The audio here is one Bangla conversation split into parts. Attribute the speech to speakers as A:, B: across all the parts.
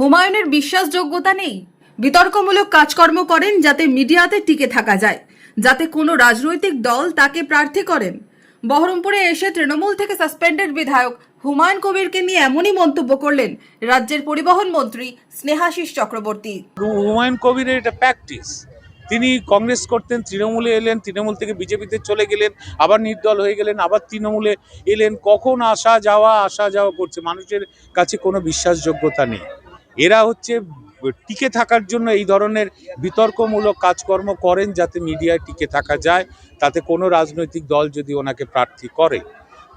A: হুমায়ুনের বিশ্বাসযোগ্যতা নেই। বিতর্কমূলক কাজকর্ম করেন যাতে মিডিয়াতে টিকে থাকা যায়, যাতে কোনো রাজনৈতিক দল তাকে প্রার্থী করেন। বহরমপুরে এসে তৃণমূল থেকে সাসপেন্ডেড বিধায়ক হুমায়ুন কবিরকে নিয়ে এমনই মন্তব্য করলেন রাজ্যের পরিবহন মন্ত্রী স্নেহাশিস চক্রবর্তী।
B: হুমায়ুন কবিরের এটা প্র্যাকটিস। তিনি কংগ্রেস করতেন, তৃণমূলে এলেন, তৃণমূল থেকে বিজেপিতে চলে গেলেন, আবার নির্দল হয়ে গেলেন, আবার তৃণমূলে এলেন। কখন আসা যাওয়া করছে, মানুষের কাছে কোনো বিশ্বাসযোগ্যতা নেই। এরা হচ্ছে টিকে থাকার জন্য এই ধরনের বিতর্কমূলক কাজকর্ম করেন যাতে মিডিয়ায় টিকে থাকা যায়। তাতে কোনো রাজনৈতিক দল যদি ওনাকে প্রার্থী করে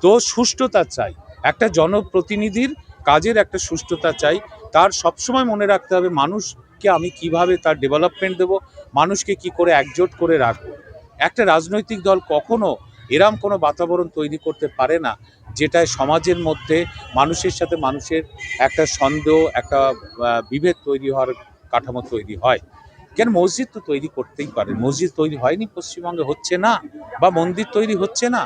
B: তো সুষ্ঠুতা চাই, একটা জনপ্রতিনিধির কাজের একটা সুষ্ঠুতা চাই। তার সবসময় মনে রাখতে হবে মানুষকে আমি কিভাবে তার ডেভেলপমেন্ট দেব, মানুষকে কি করে একজোট করে রাখবো। একটা রাজনৈতিক দল কখনো এরম কোনো বাতাবরণ তৈরি করতে পারে না যেটায় সমাজের মধ্যে মানুষের সাথে মানুষের একটা সন্দেহ, একটা বিভেদ তৈরি হওয়ার কাঠামো তৈরি হয়। কেন মসজিদ তো তৈরি করতেই পারে, মসজিদ তৈরি হয়নি পশ্চিমবঙ্গে, হচ্ছে না, বা মন্দির তৈরি হচ্ছে না,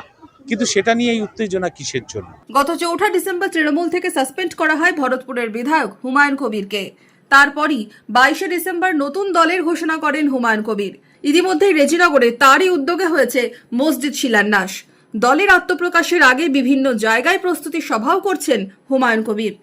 B: কিন্তু সেটা নিয়ে এই উত্তেজনা কিসের জন্য?
A: গত 4 ডিসেম্বর তৃণমূল থেকে সাসপেন্ড করা হয় ভরতপুরের বিধায়ক হুমায়ুন কবিরকে। তারপরই 22 ডিসেম্বর নতুন দলের ঘোষণা করেন হুমায়ুন কবির। ইতিমধ্যেই রেজিনগরে তারই উদ্যোগে হয়েছে মসজিদ শিলান্যাস। দলের আত্মপ্রকাশের আগে বিভিন্ন জায়গায় প্রস্তুতি সভাও করছেন হুমায়ুন কবির।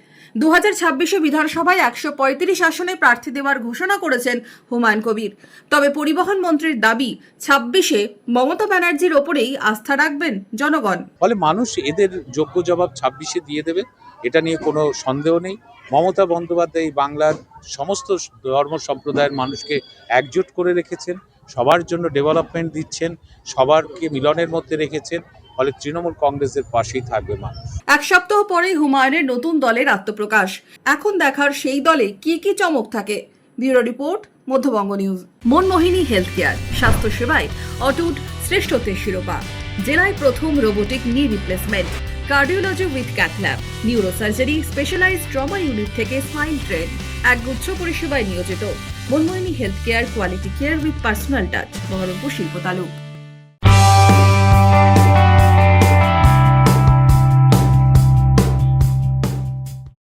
A: 2026 বিধানসভায় 135 আসনে প্রার্থী দেওয়ার ঘোষণা করেছেন হুমায়ুন কবির। তবে পরিবহন মন্ত্রীর দাবি 26-এ মমতা ব্যানার্জির ওপরেই আস্থা রাখবেন জনগণ।
B: ফলে মানুষ এদের যোগ্য জবাব 26-এ দিয়ে দেবে, এটা নিয়ে কোনো সন্দেহ নেই। মমতা বন্দ্যোপাধ্যায় বাংলার সমস্ত ধর্ম সম্প্রদায়ের মানুষকে একজোট করে রেখেছেন, সবার জন্য ডেভেলপমেন্ট দিচ্ছেন, সবারকে মিলনের মধ্যে রেখেছেন। ফলে তৃণমূল কংগ্রেসের পাশেই থাকবে মানুষ।
A: এক সপ্তাহ পরেই হুমায়ুনের নতুন দলের আত্মপ্রকাশ। এখন দেখার সেই দলে কি কি চমক থাকে। Bureau report, Madhyabanga news. Manmohini health care, স্বাস্থ্য সেবায় অটুট শ্রেষ্ঠত্বের শিরোপা। জেলায় প্রথম robotic knee replacement, cardiology with cath lab, neurosurgery, specialized trauma unit থেকে স্পাইন ট্রেন, একগুচ্ছ পরিষেবায় নিয়োজিত। Manmohini health care, quality care with personal touch, Baharampur শিল্প তালুক।